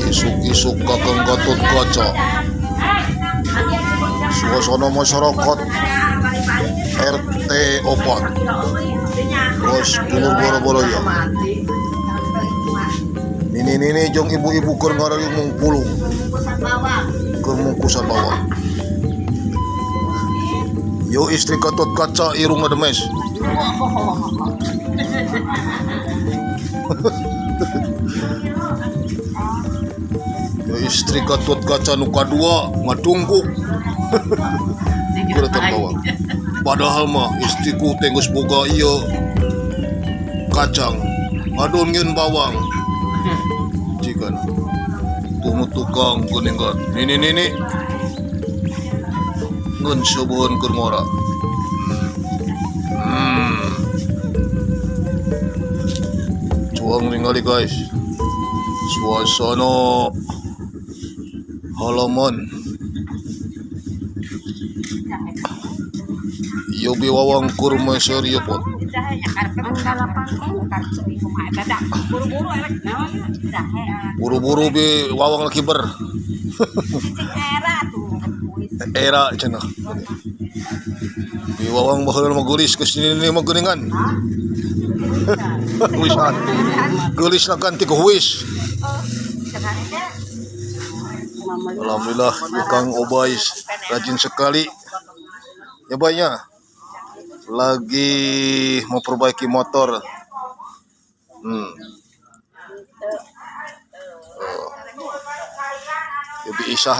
Isuk-isuk kakang Gatot Kaca. Suasana masyarakat RT 4 terus dulur boro-boro ya. Nini jong ibu-ibu keur ngarayung mung pulung keur mungkusan bawang. Yo istri Gatot Kaca irung ngademes. Yo istri Gatot Kaca nu kadua ngadungkuk. Keur bawang. Padahal mah istriku tenggus boga ieu kacang ngadongeun bawang. Jikan tumu tukang geuningan. Nini ngeun seubeun keur ngora. Cuang ningali guys. Suasana halaman yo biwawang kurma seri pot. Buru-buru be wawang lagi ber. Era cenah. Be wawang baheula mah geulis ke sini mah geuningan. Wisan. Geulis na ganti ke huis. Alhamdulillah Kang Obais rajin sekali. Ya banyak lagi memperbaiki motor. Bisa.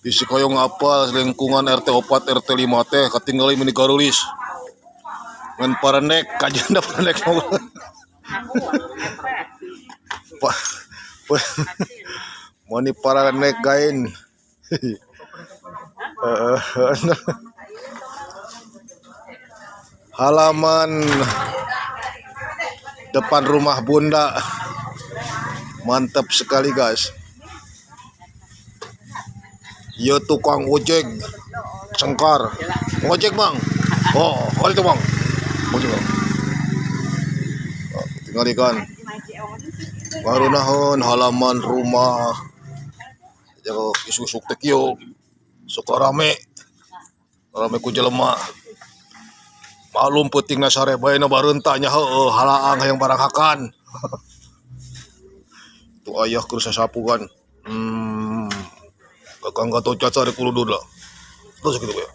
Isi koyo ngapal lingkungan RT 4 RT 5 teh katinggali mini garulis. Ngan paranek kajanda paranek mau. Mani paranek gain. Halaman depan rumah Bunda mantap sekali guys. Yo tukang ojek Cengkar ojek bang. Oh itu bang ojek bang. Tinggal ikan baru nahon halaman rumah jago isuk-isuk tekio suka rame ku jelema. Malum peutingna sare bae na bareunta nya heueuh halaang hayang barang hakan. Tu ayah keur sasapu kan. Kakang Gatot Kaca rek uludur lah. Terus gitu ya.